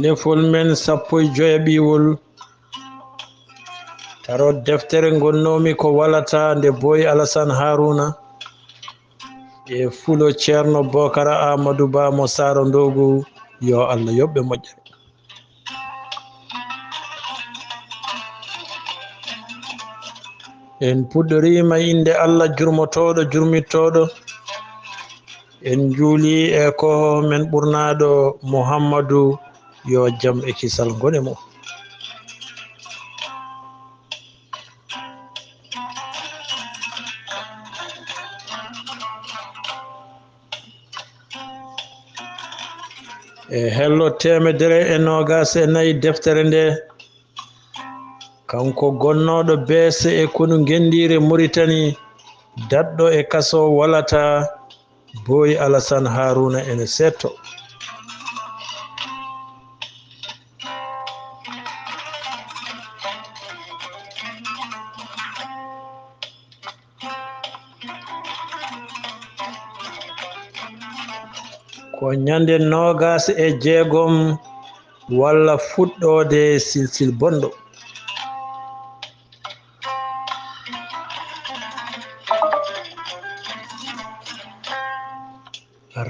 lefol men 15 ɓiwol taro deftere gonnomi ko walata nde boy alasan haruna e fulo ceerno bokara amadou ba mo saro ndogu yo allah yoɓɓe moƴƴere. en puɗɗorima inde allah jurmotoɗo jurmittoɗo en juuli e ko men ɓurnaɗo mouhammadou yo jaam e kisal gone mo. e hello 124 deftere nde kanko gonnoɗo beese e konu gendire Mauritanie daɗɗo e kaso walata boy alasan haruna ene setto. ko ñande 26 walla fuɗɗode silsil bonɗo.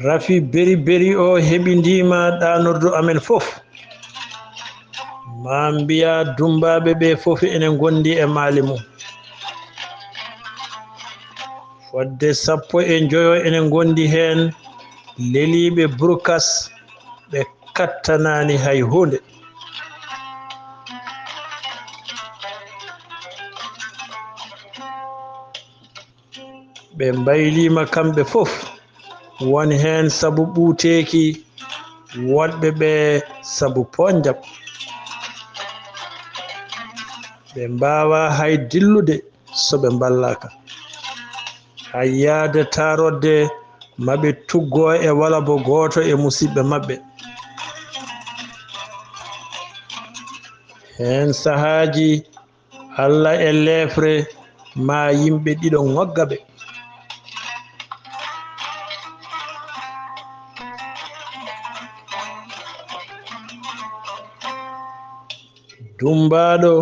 rafi beri beri o heɓidima ɗanordu amen fof ma mbiya dumbaɓe ɓe fof ene gondi e maali mum fodde 15 ene gondi hen leliɓe burkas ɓe kattanani hay hunde. ɓe mbaylima kamɓe fof won hen sabu ɓuuteki wonɓe ɓe sabu ponjam ɓe mbawa hay dillude so ɓe ballaka hay yaade tarodde maɓe tuggo e wala bo goto e musidɓe maɓɓe. hen sahaji Allah e lefre ma yimɓe ɗiɗo ngogga ɓe dumbaɗo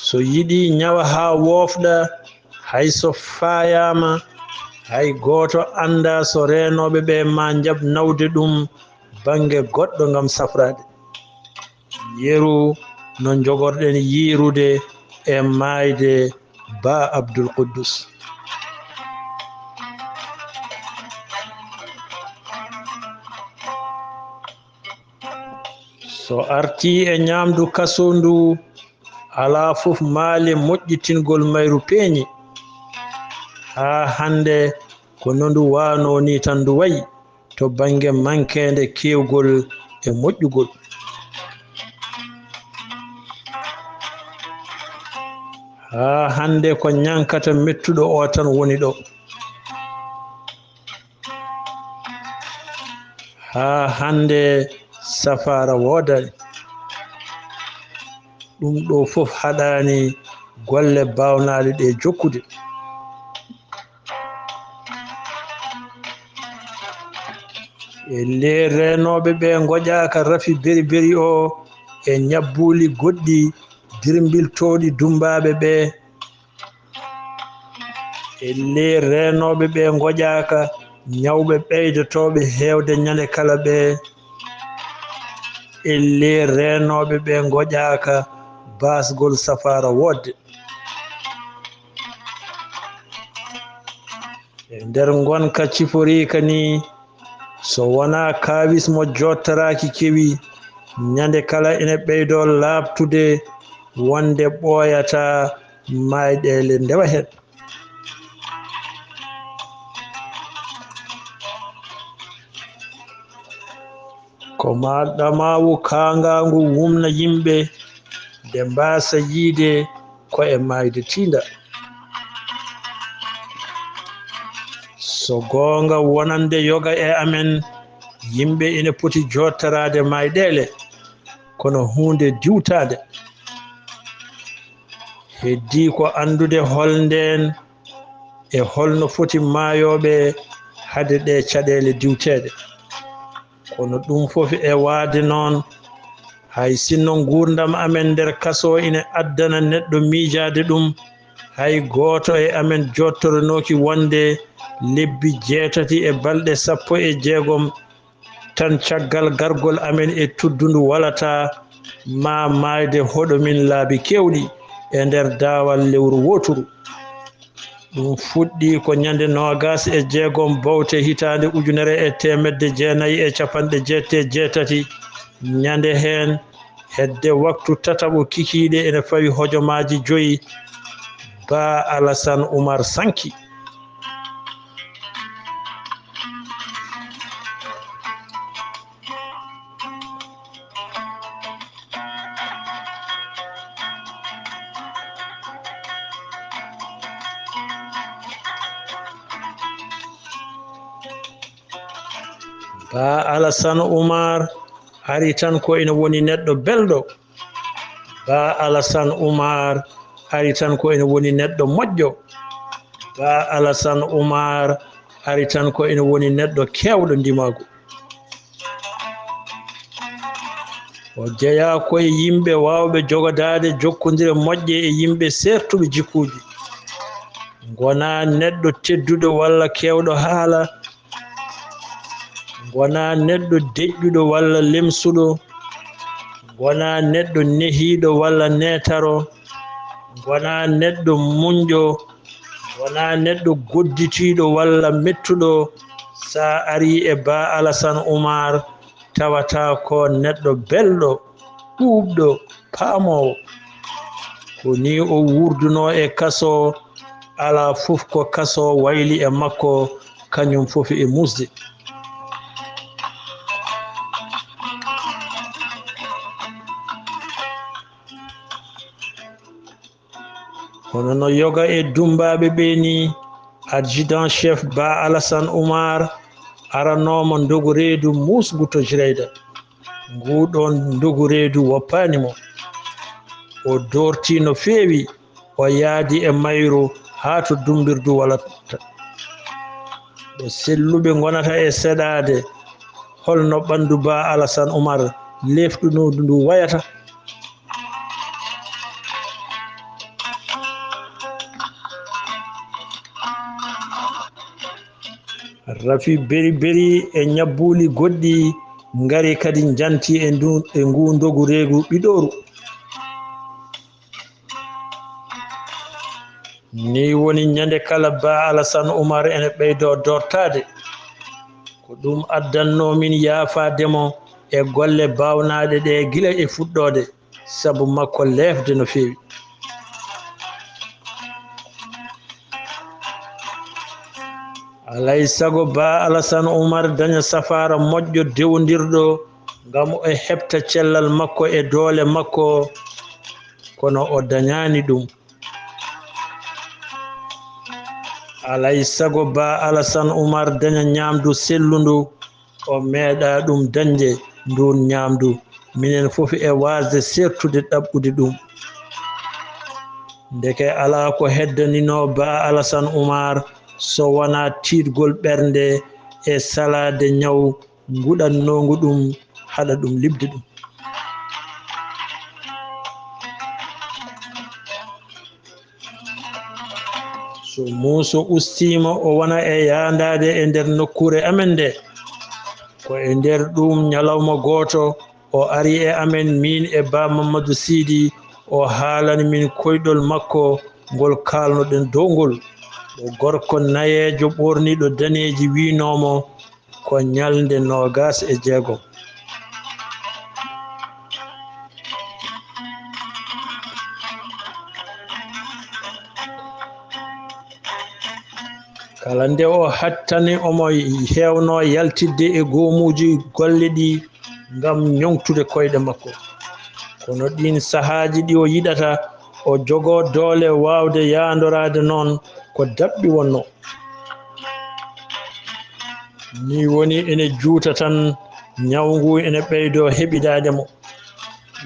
so yiɗi ñawa ha wofɗa hay so fayama hay goto anda so renoɓe ɓe ma jab nawde ɗum bange goɗɗo gam safrade yeru no jogorɗen yirude e mayde ba Abdoul Quddus. so arti e ñamdu kasondu ala fof maale moƴƴitingol mayru peeñi ha hande ko nondu wano ni tan ndu wayi to bange mankede kewgol e moƴƴugol. ha hande ko ñankata mettuɗo o tan woni ɗo ha hande safara wodani ɗum ɗo fof haɗani golle bawnaɗe ɗe jokkude. e nder renoɓe ɓe goƴaka rafi beri beri o e ñabbuli goɗɗi dirbiltoɗi dumbaɓe ɓe e nder renoɓe ɓe goƴaka ñawɓe ɓeydotoɓe hewde ñande kala ɓe e nder renoɓe ɓe goƴaka basgol safara wodde e nder gonka ciforika ni so wona kawis mo jottaraki kewi ñande kala ene ɓeydo labtude wonde ɓoyata mayɗele ndewa hen. ko maɗamawu kangangu wumna yimɓe nde mbasa yiide ko e mayde tinda. So gonga wonande yoga e amen yimɓe ina poti jottarade mayɗele kono hunde diwtade. Heddi ko andude holnden e holno foti mayoɓe hade ɗe caɗele diwtede. Kono ɗum fof e waade noon hay sinno gurdam amen nder kaso ina addana neɗɗo miijade ɗum, hay goto e amen jottoronoki wonde lebbi 8 e balɗe 16 tan caggal gargol amen e tuddundu walata ma mayde hoɗo min laabi kewɗi e nder daawal lewru woturu. ɗum fuɗɗi ko ñande 26 bawte hitande 1998 ñande hen hedde waktu tataɓo kikiɗe ene fawi hojomaji 5 Ba Alassane Oumar sanki. Ba Alassane Oumar ari tan ko ina woni neɗɗo belɗo. Ba Alassane Oumar ari tan ko ina woni neɗɗo moƴƴo. Ba Alassane Oumar ari tan ko ina woni neɗɗo kewɗo ndimagu. O jeeya koye yimɓe wawɓe jogodade jokkodire moƴƴe e yimɓe sertuɓe jikkuji. Gona neɗɗo tedduɗo walla kewɗo haala, gona neɗɗo deƴƴuɗo walla lemsuɗo, gona neɗɗo nehiɗo walla netaro, gona neɗɗo muñƴo, gona neɗɗo godditiɗo walla mettuɗo. Sa ari e Ba Alassane Oumar tawata ko neɗɗo belɗo ɗuɓɗo paamowo. Ko ni o wurduno e kaso, ala fof ko kaso wayli e makko kañum fof e musde. hono no yoga e dumbaɓe ɓe ni, adjudant chef Ba Alassane Oumar aranoma ndogu reedu musgu to jireyda. Nguɗon ndogu reedu woppanimo, o dorti no feewi, o yaadi e mayru ha to dumbirdu walata. ɗo selluɓe gonata e seɗade holno ɓandu Ba Alassane Oumar lefɗunodu ndu wayata. Rafi beri beri e ñabbuli goɗɗi ngari kadi janti e ngu ndogu reegu ɓiɗoru. ni woni ñande kala Ba Alassane Oumar ene ɓeydo dortade. ko ɗum addanno min yaafademo e golle bawnaɗe ɗe gila e fuɗɗode, sabu makko lefde no feewi. alay sago Ba Alassane Oumar daña safara moƴƴo dewdirɗo ngam o heɓta cellal makko e doole makko, kono o dañani ɗum. alay sago Ba Alassane Oumar daña ñamdu sellundu, o meeɗa ɗum dañde ndun ñamdu. minen fof e wasde sertude ɗaɓɓude ɗum. ndeke ala ko heddanino Ba Alassane Oumar so wona tiidgol ɓernde e salade ñaw nguɗannogu ɗum haɗa ɗum libde ɗum. so muuso ustima o wona e yandade e nder nokkure amen nde, ko e nder ɗum ñalawma goto o ari e amen min e Ba Mamadou Sidy, o haalani min koyɗol makko ngol kalnoɗen dow ngol. o gorko nayejo ɓorniɗo daneji winomo ko ñalde 26. kala nde o hattani omo hewno yaltidde e goomuji golle ɗi, ngam ñoŋtude koyɗe makko. Kono ɗin sahaaji ɗi o yiɗata o jogo doole waawde yaandoraade noon ko daɓɓi wonno. Ni woni ene juuta tan ñawngu ene ɓeydo heɓidaade mo.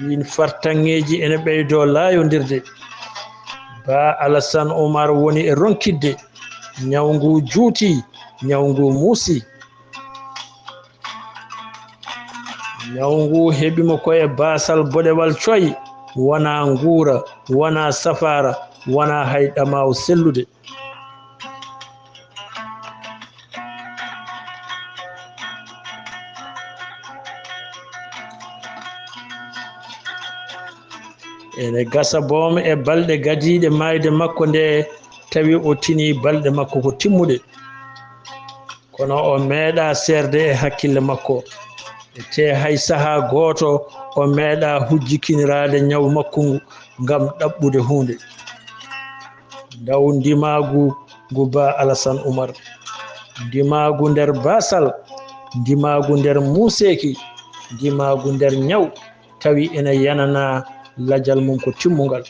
ɗin fartaŋŋeeji ene ɓeydo laayondirde. Ba Alassane Oumar woni e ronkidde. ñawngu juuti, ñawngu muusi. ñawngu heɓimo koye baasal boɗewal coyi, wona nguura, wona safara, wona hay ɗamaw sellude. ene gasa boom e balɗe gadiiɗe mayde makko nde tawi o tini balɗe makko ko timmuɗe. Kono o meeɗa serde e hakkille makko. te hay saha gooto o meeɗa hujjikiniraade ñaw makko ngu ngam ɗaɓɓude hunde. Ndaw ndimaagu ngu Ba Alassane Oumar, ndimaagu nder baasal, ndimaagu nder muuseeki, ndimaagu nder ñaw, tawi ene yanana lajal mum ko timmungal.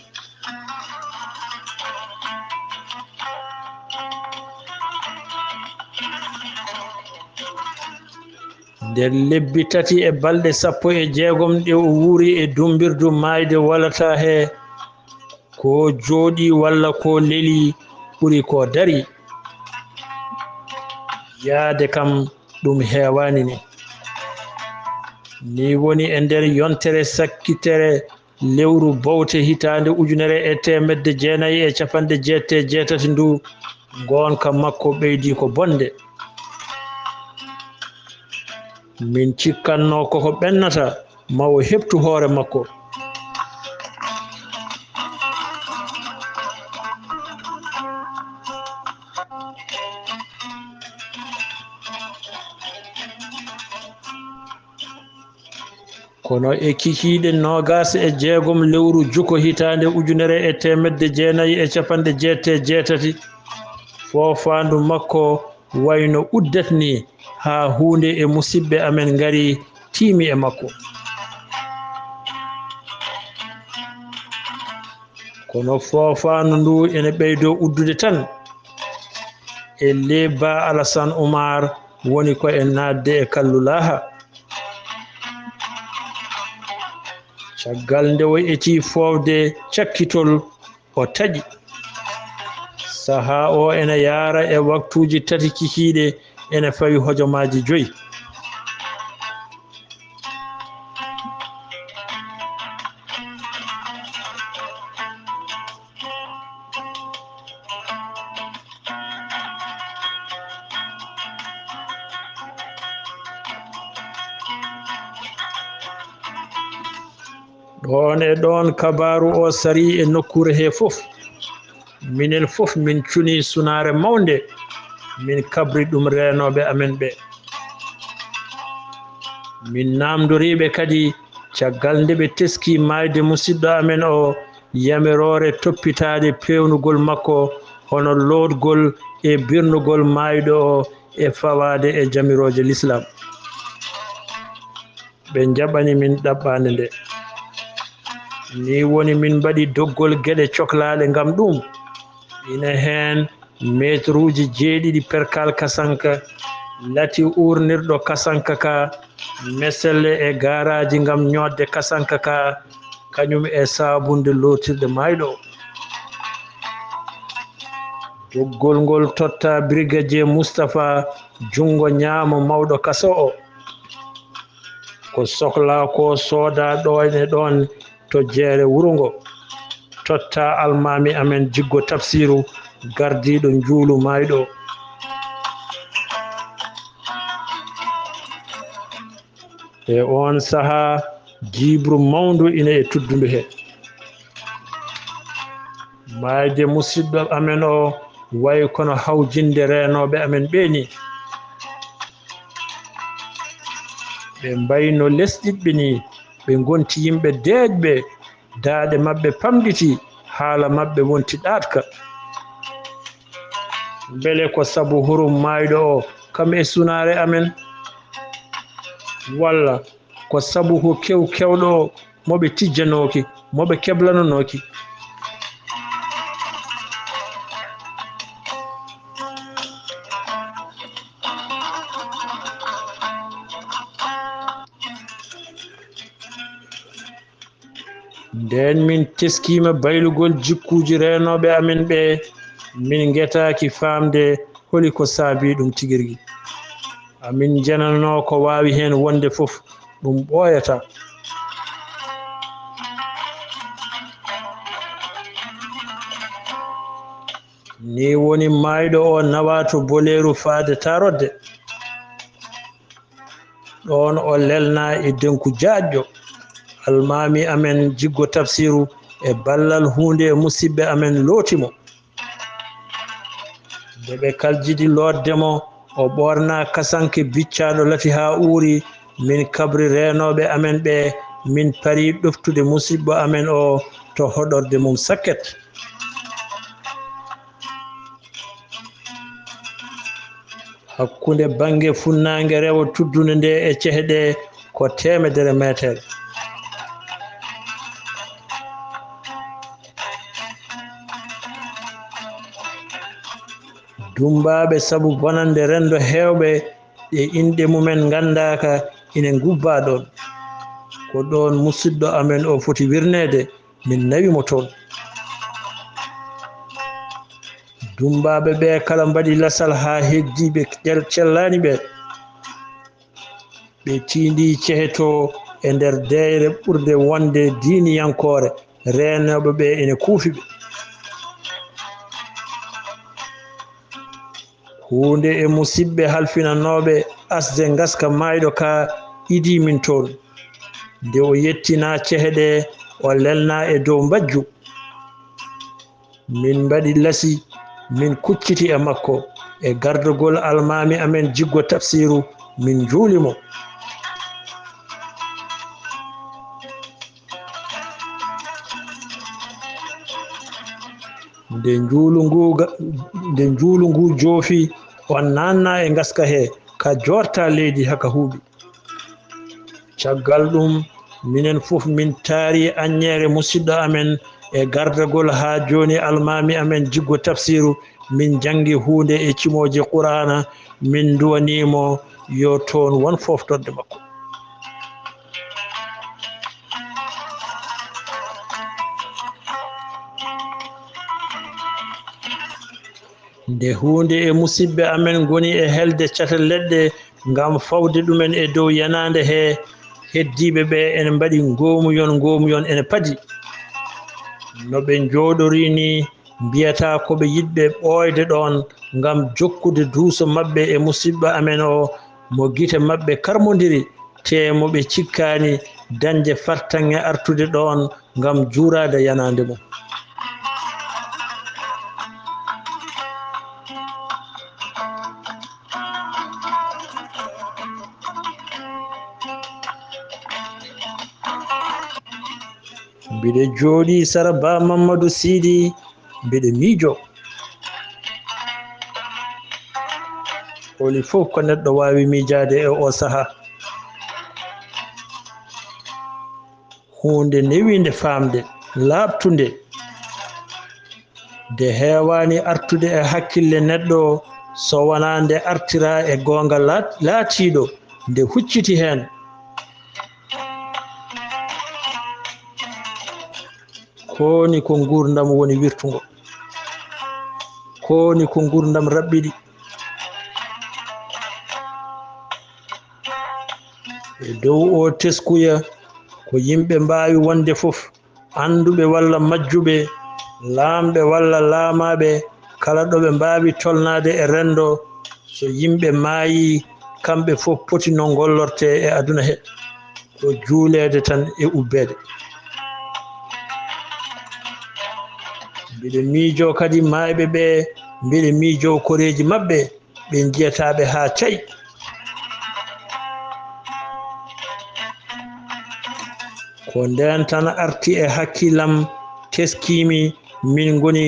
nder lebbi tati e balɗe 16 ɗe o wuuri e dumbirdu maayde waalataa he, ko jooɗi walla ko leli ɓuri ko dari. yaade kam ɗum heewani ni woni e nder yontere sakkitere lewru bawte hitaande 1998 ndu ngoonka makko ɓeydi ko bonde. min cikkanno koko ɓennata mawo heɓtu hoore makko. kono e kikiiɗe 26 lewru juko hitaande 1998 foofaandu makko wayno uddat ni haa huunde e musidɓe amen ngari tiimi e makko. kono foofaandu ndu ene ɓeydo uddude tan e ley Ba Alassane Oumar woni ko e naatde e kallulaha. caggal nde o eti foofde cakkitol o taƴi. sahaa o ene yaara e waktuuji tati kikiiɗe ene fawi hojomaaji 5. ɗon e ɗon kabaru o sari e nokkure he fof. minen fof min cuni sunaare mawnde, min kabri ɗum renoɓe amen ɓe. min namdoriɓe kadi caggal nde ɓe teski mayde musidɗo amen o yamirore toppitade pewnugol makko hono lotgol e birnugol mayɗo o e fawade e jamiroje l'islam. ɓe jaɓani min ɗaɓɓande nde. ni woni min mbaɗi doggol gueɗe cohlaɗe ngam ɗum. ina heen métre uji 7 perkal kasanka, lati urnirɗo kasanka ka, meselle e garaji ngam ñodde kasanka ka, kañum e sabunde lotirde mayɗo. doggol ngol totta brigadier Moustapha jungo ñaamo mawɗo kaso o. ko sohla ko sooda ɗon e ɗon to jeere wuro ngo. totta almami amen jiggo tafsiru gardiɗo njuulu mayɗo. e on saha jibru mawndu ina e tuddundu he. mayde musidɗo amen o way kono hawjinde renoɓe amen ɓeeni. ɓe mbayno lesɗiɓɓe ni, ɓe gonti yimɓe deeƴɓe, daaɗe maɓɓe pamɗiti, haala maɓɓe wonti ɗatka. beele ko sabu hurum mayɗo o kam e sunare amen, walla ko sabu ko kewɗo moɓe tijjanoki moɓe keblanonoki. nden min teskima baylugol jikkuji renoɓe amen ɓe min guetaki famde holi ko saabi ɗum tiguirgui. amin janano ko wawi hen wonde foof ɗum ɓooyata. ni woni mayɗo o nawa to boleru faade tarodde ɗon o lelna e denku jaƴƴo. almami amen jiggo tafsiru e ballal hunde e musidɓe amen lootimo nde ɓe kaljidi loddemo o ɓorna kasanke biccaɗo lati ha uuri. min kabri renoɓe amen ɓe min pari ɗoftude musidɓo amen o to hoɗorde mum sakket. hakkunde bangue funnague rewo tuddude nde e cehe ɗe ko 100 métre. dumbaɓe saabu bonande rendo hewɓe e inɗe mumen gandaka ina gubba ɗon. ko ɗon musidɗo amen o foti wirnede min nawimo toon. dumbaɓe ɓe kala mbaɗi lasal ha heddiɓe cellani ɓe ɓe tindi cehe to e nder deyre ɓurde wonde diiniyankore renoɓe ɓe ene kuufiɓe. hunde e musidɓe halfinanoɓe asde gaska mayɗo ka idi min toon. nde o yettina cehe ɗe o lelna e dow mbajju. min mbaɗi lasi min kucciti e makko e gardugol almami amen jiggo tafsiru min juulimo. nde njuulu ngu joofi o nanna e gaska he ka jorta leydi haka huuɓi. caggal ɗum minen fof min taari aññere musidɗo amen e gardagol ha joni almami amen jiggo tafsiru min jangi hunde e cimoje qur'ana min duwanimo yo toon won foftorde makko. nde hunde e musidɓe amen goni e helde cata leɗɗe gam fawde ɗumen e dow yanade he heddiɓe ɓe ene mbaɗi gomuyon ene paadi no ɓe jooɗori ni mbiyata koɓe yiɗɓe ɓooyde ɗon gam jokkude duuso mabɓe e musidɓe amen o mo guite mabɓe karmodiri te moɓe cikkani dañde fartange artude ɗon gam juurade yanade mum. mbiɗe jooɗi sara ba mamadou sidi mbiɗe miijo holi fof ko neɗɗo wawi miijade e o saaha. hunde newinde famde laaɓtunde nde heewani artude e hakkille neɗɗo so wona nde artira e gonga laatiɗo nde hucciti hen. koni ko gurdam woni wirtugo, koni ko gurdam rabɓiɗi. e dow o teskuya ko yimɓe mbawi wonde fof, anduɓe walla majjuɓe, laamɓe walla laamaɓe, kala ɗoɓe mbawi tolnade e rendo, so yimɓe maayi kamɓe fof poti no gollorte e aduna he ko juulede tan e ubbede. mbiɗe miijo kadi mayɓe ɓe, mbiɗe miijo koreji mabɓe ɓe jiyataɓe ha cayi. ko nden tan arti e hakkillam teskimi min goni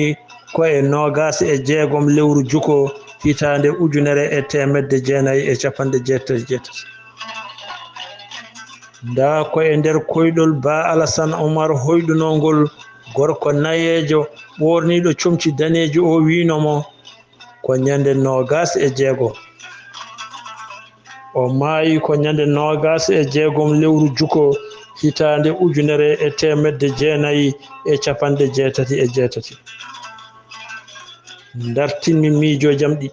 ko e 26 lewru juko hitande 1998. nda ko e nder koyɗol ba Alassane Oumar hoydunongol gorko nayejo ɓorniɗo comci daneji o winomo ko ñande 26 o maayi ko ñande 26 lewru juko hitande 1988 dartinmi miijo jamɗi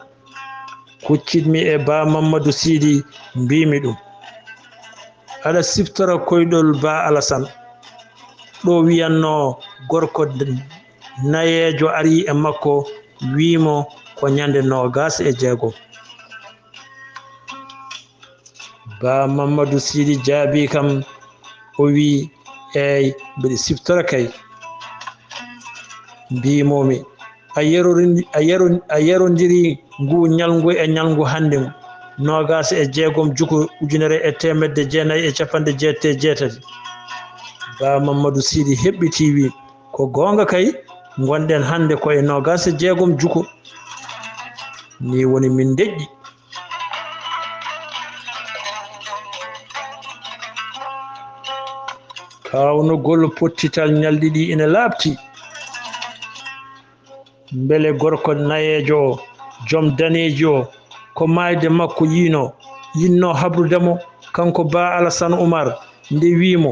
kuccitmi e ba Mamadou Sidi mbimi ɗum aɗa siftora koyɗol ba Alassane ɗo wiyanno gorko nayejo ari e makko wimo ko ñande 26 ba Mamadou Sidi jaabi kam o wi eyi mbiɗa siftora kay mbimomi a yarodiri ngu ñalngu e ñalngu hande ngu 26 juko 1988 ba Mamadou Sidi heɓɓiti wi ko gonga kay gonɗen hande koye 26 juko ni woni min deƴƴi kawnugol pottital ñalɗi ɗi ina laaɓti beele gorko nayejo o joom daneji o ko mayde makko yinno habrudemo kanko ba Alassane Oumar nde wimo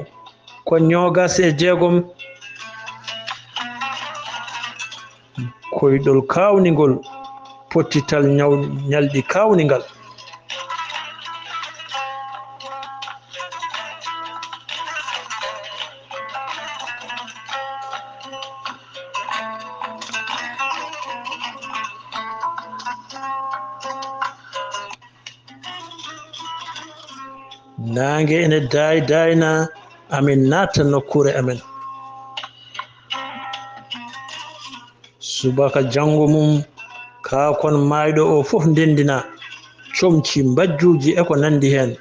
ko 26 koyɗol kawnigol pottital ñalɗi kawnigal nangue ene dayna amin natta nokkure amen subaka janggo mum kakon mayɗo o fof ndendina comci mbajjuji e ko nandi hen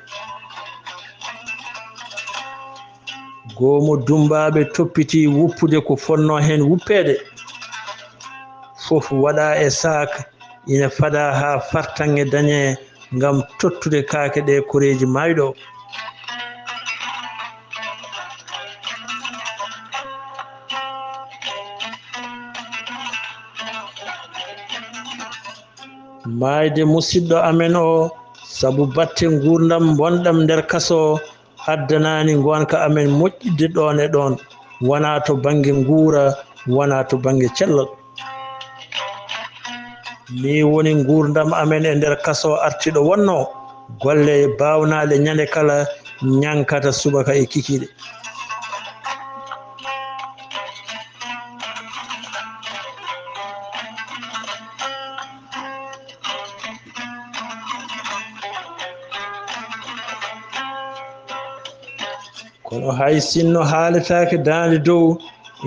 gomo dumbaɓe toppiti wuppude ko fonno hen wuppede fof waɗa e sac ina fada ha fartange dañe ngam tottude kaake ɗe koreji mayɗo mayde musidɗo amen o sabu batte gurdam bonɗam nder kaso addanani gonka amen moƴƴidde ɗon e ɗon wona to banggue guura wona to banggue cellal ni woni gurdam amen e nder kaso artiɗo wonno golle bawnale ñande kala ñankata subaka e kikiɗe kono hay sinno haaletake dande dow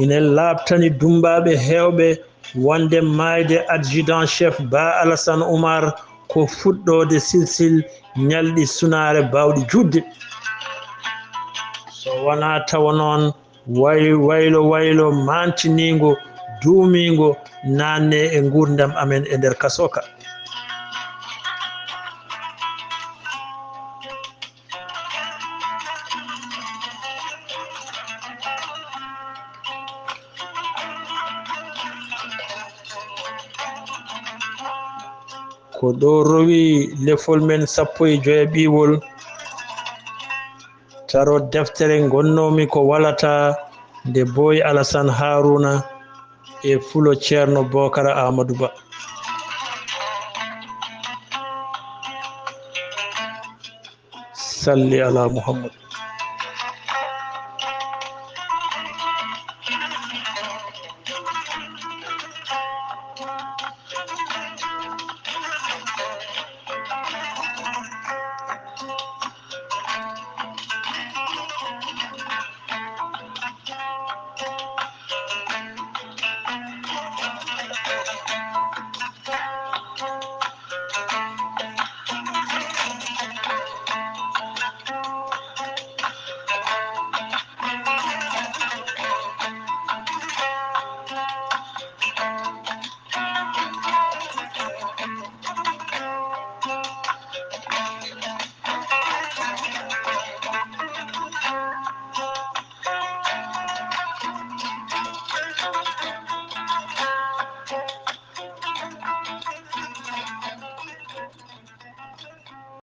ina labtani dumbaɓe hewɓe wonde mayde adjudant chef ba Alassane Oumar ko fuɗɗode silsil ñalɗi sunare bawɗi judde so wona tawa noon waylo mantinigo duumigo nanne e gurdam amen e nder kasoka ko ɗo rowi lefol men 15 ɓiwol taro deftere gonnomi ko walata nde boy Alassane Harouna e fulo ceerno Bocara Amadou Ba salli ala Muhammad